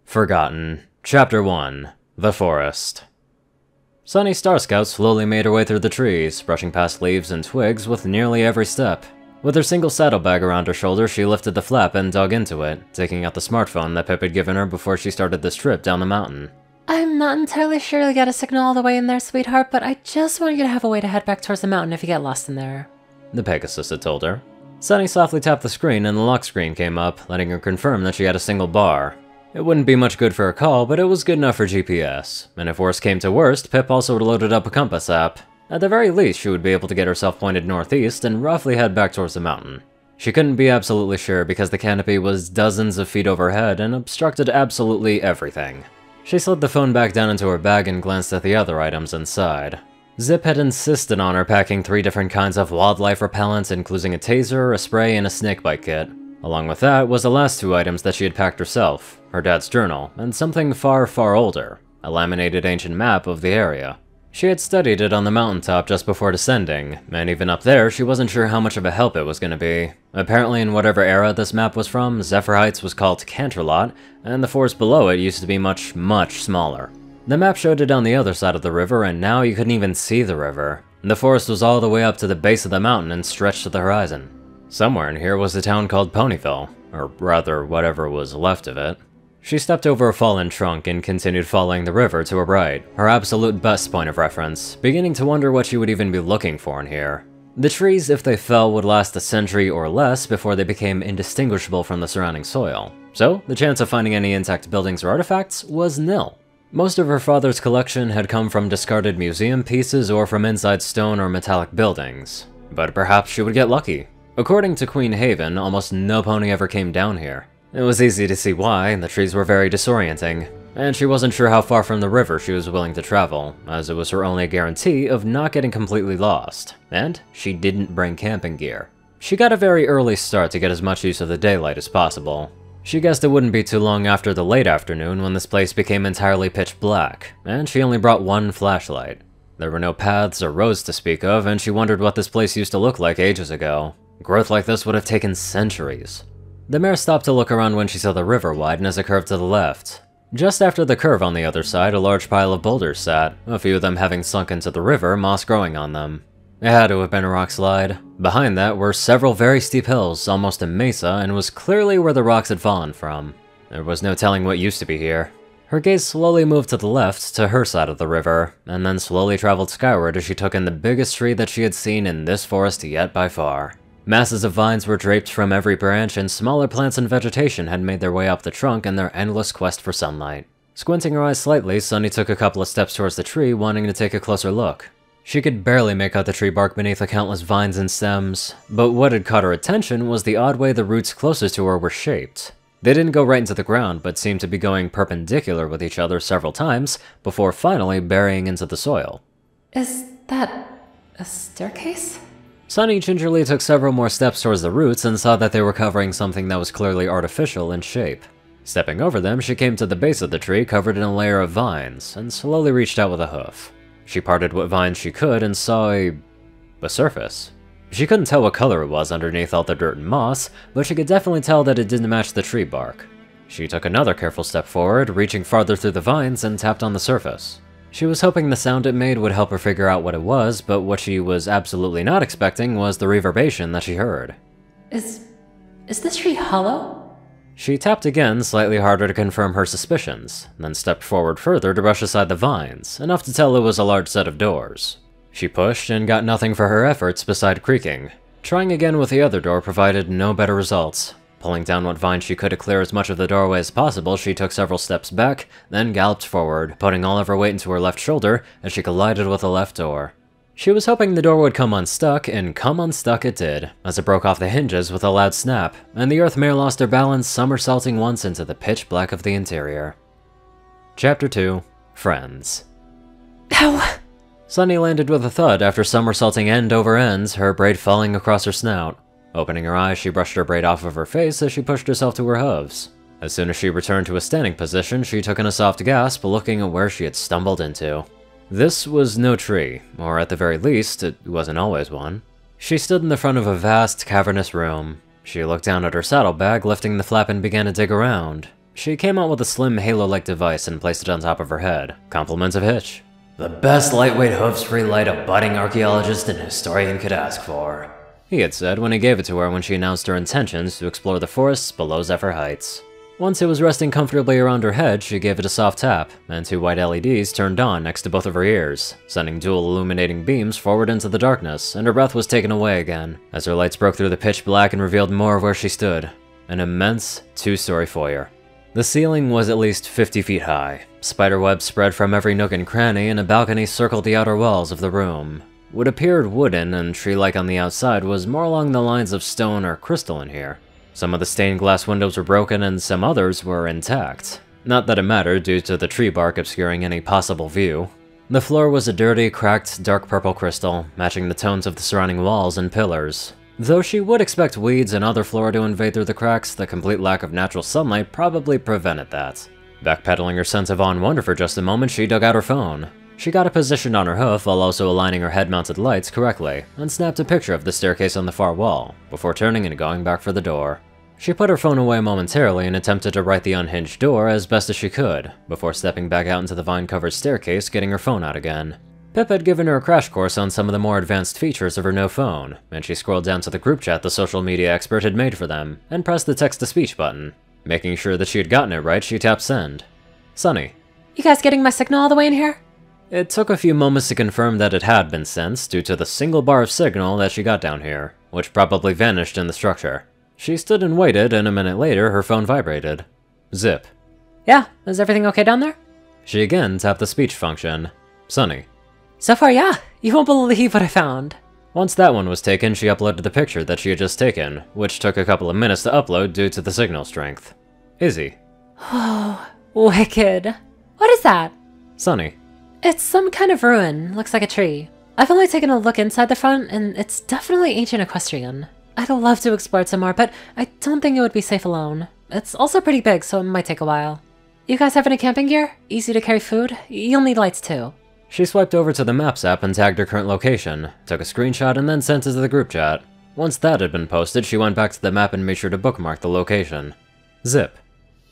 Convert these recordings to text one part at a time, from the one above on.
Forgotten. Chapter 1. The Forest. Sunny Star Scout slowly made her way through the trees, brushing past leaves and twigs with nearly every step. With her single saddlebag around her shoulder, she lifted the flap and dug into it, taking out the smartphone that Pip had given her before she started this trip down the mountain. I'm not entirely sure you got a signal all the way in there, sweetheart, but I just want you to have a way to head back towards the mountain if you get lost in there, the Pegasus had told her. Sunny softly tapped the screen and the lock screen came up, letting her confirm that she had a single bar. It wouldn't be much good for a call, but it was good enough for GPS, and if worst came to worst, Pip also loaded up a compass app. At the very least, she would be able to get herself pointed northeast and roughly head back towards the mountain. She couldn't be absolutely sure because the canopy was dozens of feet overhead and obstructed absolutely everything. She slid the phone back down into her bag and glanced at the other items inside. Zip had insisted on her packing 3 different kinds of wildlife repellents, including a taser, a spray, and a snakebite kit. Along with that was the last 2 items that she had packed herself, her dad's journal, and something far, far older, a laminated ancient map of the area. She had studied it on the mountaintop just before descending, and even up there she wasn't sure how much of a help it was going to be. Apparently in whatever era this map was from, Zephyr Heights was called Canterlot, and the forest below it used to be much, much smaller. The map showed it on the other side of the river, and now you couldn't even see the river. The forest was all the way up to the base of the mountain and stretched to the horizon. Somewhere in here was a town called Ponyville, or rather, whatever was left of it. She stepped over a fallen trunk and continued following the river to her right, her absolute best point of reference, beginning to wonder what she would even be looking for in here. The trees, if they fell, would last a century or less before they became indistinguishable from the surrounding soil, so the chance of finding any intact buildings or artifacts was nil. Most of her father's collection had come from discarded museum pieces or from inside stone or metallic buildings, but perhaps she would get lucky. According to Queen Haven, almost no pony ever came down here. It was easy to see why, the trees were very disorienting, and she wasn't sure how far from the river she was willing to travel, as it was her only guarantee of not getting completely lost, and she didn't bring camping gear. She got a very early start to get as much use of the daylight as possible. She guessed it wouldn't be too long after the late afternoon when this place became entirely pitch black, and she only brought 1 flashlight. There were no paths or roads to speak of, and she wondered what this place used to look like ages ago. Growth like this would have taken centuries. The mare stopped to look around when she saw the river widen as it curved to the left. Just after the curve on the other side, a large pile of boulders sat, a few of them having sunk into the river, moss growing on them. It had to have been a rock slide. Behind that were several very steep hills, almost a mesa, and was clearly where the rocks had fallen from. There was no telling what used to be here. Her gaze slowly moved to the left, to her side of the river, and then slowly traveled skyward as she took in the biggest tree that she had seen in this forest yet by far. Masses of vines were draped from every branch, and smaller plants and vegetation had made their way up the trunk in their endless quest for sunlight. Squinting her eyes slightly, Sunny took a couple of steps towards the tree, wanting to take a closer look. She could barely make out the tree bark beneath the countless vines and stems, but what had caught her attention was the odd way the roots closest to her were shaped. They didn't go right into the ground, but seemed to be going perpendicular with each other several times, before finally burying into the soil. Is that a staircase? Sunny gingerly took several more steps towards the roots and saw that they were covering something that was clearly artificial in shape. Stepping over them, she came to the base of the tree covered in a layer of vines, and slowly reached out with a hoof. She parted what vines she could and saw a surface. She couldn't tell what color it was underneath all the dirt and moss, but she could definitely tell that it didn't match the tree bark. She took another careful step forward, reaching farther through the vines, and tapped on the surface. She was hoping the sound it made would help her figure out what it was, but what she was absolutely not expecting was the reverberation that she heard. Is this tree hollow? She tapped again, slightly harder to confirm her suspicions, then stepped forward further to brush aside the vines, enough to tell it was a large set of doors. She pushed and got nothing for her efforts beside creaking. Trying again with the other door provided no better results. Pulling down what vines she could to clear as much of the doorway as possible, she took several steps back, then galloped forward, putting all of her weight into her left shoulder as she collided with the left door. She was hoping the door would come unstuck, and come unstuck it did, as it broke off the hinges with a loud snap, and the earth mare lost her balance, somersaulting once into the pitch black of the interior. Chapter 2. Friends. Ow! Sunny landed with a thud after somersaulting end over end, her braid falling across her snout. Opening her eyes, she brushed her braid off of her face as she pushed herself to her hooves. As soon as she returned to a standing position, she took in a soft gasp, looking at where she had stumbled into. This was no tree, or at the very least, it wasn't always one. She stood in the front of a vast, cavernous room. She looked down at her saddlebag, lifting the flap and began to dig around. She came out with a slim halo-like device and placed it on top of her head. Compliments of Hitch. The best lightweight hooves-free light a budding archaeologist and historian could ask for, he had said when he gave it to her when she announced her intentions to explore the forests below Zephyr Heights. Once it was resting comfortably around her head, she gave it a soft tap, and 2 white LEDs turned on next to both of her ears, sending dual illuminating beams forward into the darkness, and her breath was taken away again, as her lights broke through the pitch black and revealed more of where she stood. An immense 2-story foyer. The ceiling was at least 50 feet high. Spiderwebs spread from every nook and cranny, and a balcony circled the outer walls of the room. What appeared wooden and tree-like on the outside was more along the lines of stone or crystal in here. Some of the stained glass windows were broken and some others were intact. Not that it mattered due to the tree bark obscuring any possible view. The floor was a dirty, cracked, dark purple crystal, matching the tones of the surrounding walls and pillars. Though she would expect weeds and other flora to invade through the cracks, the complete lack of natural sunlight probably prevented that. Backpedaling her sense of awe and wonder for just a moment, she dug out her phone. She got it positioned on her hoof while also aligning her head-mounted lights correctly, and snapped a picture of the staircase on the far wall, before turning and going back for the door. She put her phone away momentarily and attempted to right the unhinged door as best as she could, before stepping back out into the vine-covered staircase, getting her phone out again. Pip had given her a crash course on some of the more advanced features of her no phone, and she scrolled down to the group chat the social media expert had made for them, and pressed the text-to-speech button. Making sure that she had gotten it right, she tapped send. Sunny. You guys getting my signal all the way in here? It took a few moments to confirm that it had been sent due to the single bar of signal that she got down here, which probably vanished in the structure. She stood and waited, and a minute later, her phone vibrated. Zip. Yeah, is everything okay down there? She again tapped the speech function. Sunny. So far, yeah. You won't believe what I found. Once that one was taken, she uploaded the picture that she had just taken, which took a couple of minutes to upload due to the signal strength. Izzy. Oh, wicked. What is that? Sunny. It's some kind of ruin. Looks like a tree. I've only taken a look inside the front, and it's definitely ancient equestrian. I'd love to explore it some more, but I don't think it would be safe alone. It's also pretty big, so it might take a while. You guys have any camping gear? Easy to carry food? You'll need lights too. She swiped over to the Maps app and tagged her current location, took a screenshot and then sent it to the group chat. Once that had been posted, she went back to the map and made sure to bookmark the location. Zip.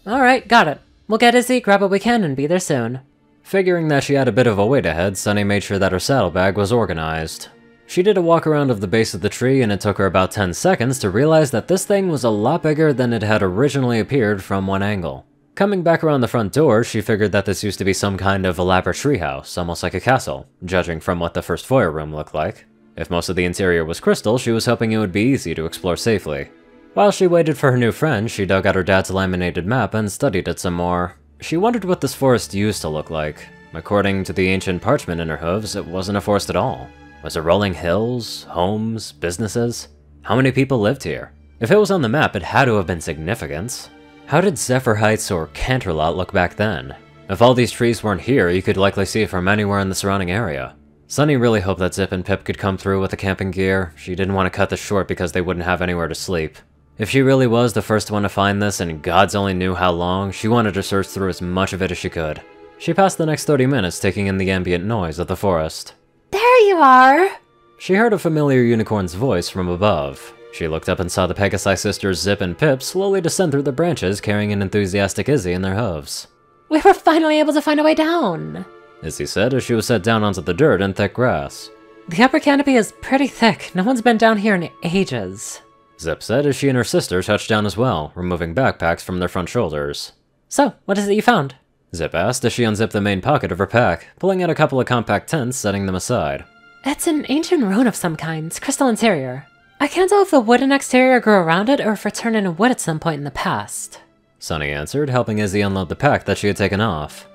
Alright, got it. We'll get Izzy, grab what we can, and be there soon. Figuring that she had a bit of a wait ahead, Sunny made sure that her saddlebag was organized. She did a walk around of the base of the tree, and it took her about 10 seconds to realize that this thing was a lot bigger than it had originally appeared from one angle. Coming back around the front door, she figured that this used to be some kind of elaborate treehouse, almost like a castle, judging from what the first foyer room looked like. If most of the interior was crystal, she was hoping it would be easy to explore safely. While she waited for her new friend, she dug out her dad's laminated map and studied it some more. She wondered what this forest used to look like. According to the ancient parchment in her hooves, it wasn't a forest at all. Was it rolling hills, homes, businesses? How many people lived here? If it was on the map, it had to have been significant. How did Zephyr Heights or Canterlot look back then? If all these trees weren't here, you could likely see it from anywhere in the surrounding area. Sunny really hoped that Zip and Pip could come through with the camping gear. She didn't want to cut this short because they wouldn't have anywhere to sleep. If she really was the first one to find this, and gods only knew how long, she wanted to search through as much of it as she could. She passed the next 30 minutes taking in the ambient noise of the forest. There you are! She heard a familiar unicorn's voice from above. She looked up and saw the Pegasi sisters Zip and Pip slowly descend through the branches carrying an enthusiastic Izzy in their hooves. We were finally able to find a way down! Izzy said as she was set down onto the dirt and thick grass. The upper canopy is pretty thick. No one's been down here in ages. Zip said as she and her sister touched down as well, removing backpacks from their front shoulders. So, what is it you found? Zip asked as she unzipped the main pocket of her pack, pulling out a couple of compact tents, setting them aside. It's an ancient ruin of some kind, crystal interior. I can't tell if the wooden exterior grew around it or if it turned into wood at some point in the past. Sunny answered, helping Izzy unload the pack that she had taken off.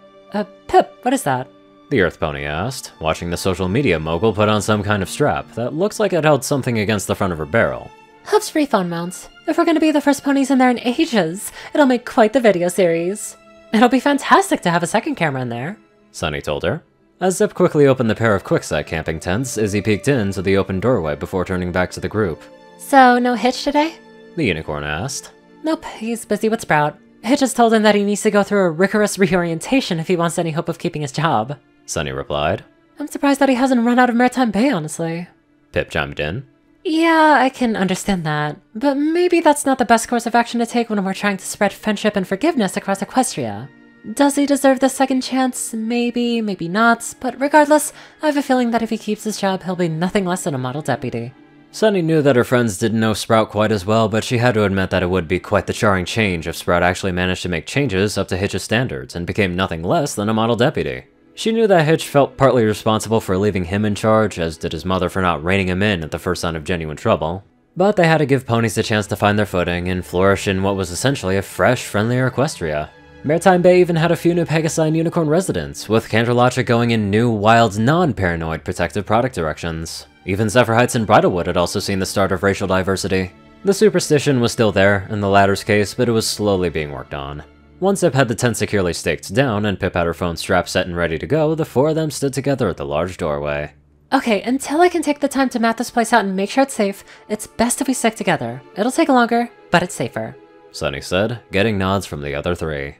Pip, what is that? The Earth Pony asked, watching the social media mogul put on some kind of strap that looks like it held something against the front of her barrel. Hub's free phone mounts. If we're gonna be the first ponies in there in ages, it'll make quite the video series. It'll be fantastic to have a second camera in there, Sunny told her. As Zip quickly opened the pair of quickside camping tents, Izzy peeked into the open doorway before turning back to the group. So, no Hitch today? The unicorn asked. Nope, he's busy with Sprout. Hitch has told him that he needs to go through a rigorous reorientation if he wants any hope of keeping his job. Sunny replied. I'm surprised that he hasn't run out of Maritime Bay, honestly. Pip chimed in. Yeah, I can understand that, but maybe that's not the best course of action to take when we're trying to spread friendship and forgiveness across Equestria. Does he deserve the second chance? Maybe, maybe not, but regardless, I have a feeling that if he keeps his job, he'll be nothing less than a model deputy. Sunny knew that her friends didn't know Sprout quite as well, but she had to admit that it would be quite the jarring change if Sprout actually managed to make changes up to Hitch's standards and became nothing less than a model deputy. She knew that Hitch felt partly responsible for leaving him in charge, as did his mother for not reining him in at the first sign of genuine trouble. But they had to give ponies a chance to find their footing and flourish in what was essentially a fresh, friendlier Equestria. Maritime Bay even had a few new Pegasi and Unicorn residents, with Canterlogic going in new, wild, non-paranoid protective product directions. Even Zephyr Heights and Bridlewood had also seen the start of racial diversity. The superstition was still there in the latter's case, but it was slowly being worked on. Once Zip had the tent securely staked down and Pip had her phone strapped set and ready to go, the four of them stood together at the large doorway. Okay, until I can take the time to map this place out and make sure it's safe, it's best if we stick together. It'll take longer, but it's safer, Sunny said, getting nods from the other three.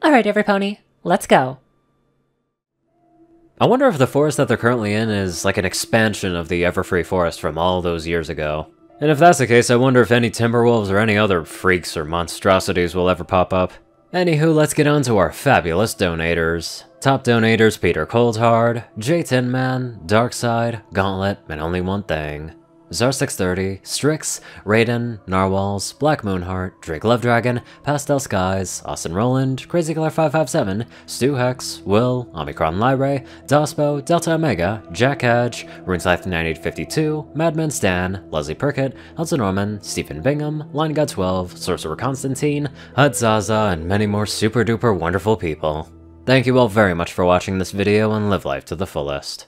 Alright, every pony, let's go. I wonder if the forest that they're currently in is like an expansion of the Everfree forest from all those years ago. And if that's the case, I wonder if any Timberwolves or any other freaks or monstrosities will ever pop up. Anywho, let's get on to our fabulous donators. Top donators: Peter Coulthard, J Tinman, Darkside, Gauntlet, and Only One Thing. Zar630, Strix, Rayden, Narwhals, Blackmoonheart, Drake Lovedragon, Pastel Skies, Austin Roland, CrazyKiller557, Stu Hex, Will, Omicron Lyrae, Dospo, Delta Omega, Jack Hedge, RuneScythe9852, Madman Stan, Leslie Perkett, Hudson Norman, Stephen Bingham, LineGod12, Sorcerer Constantine, Hud Zaza, and many more super duper wonderful people. Thank you all very much for watching this video and live life to the fullest.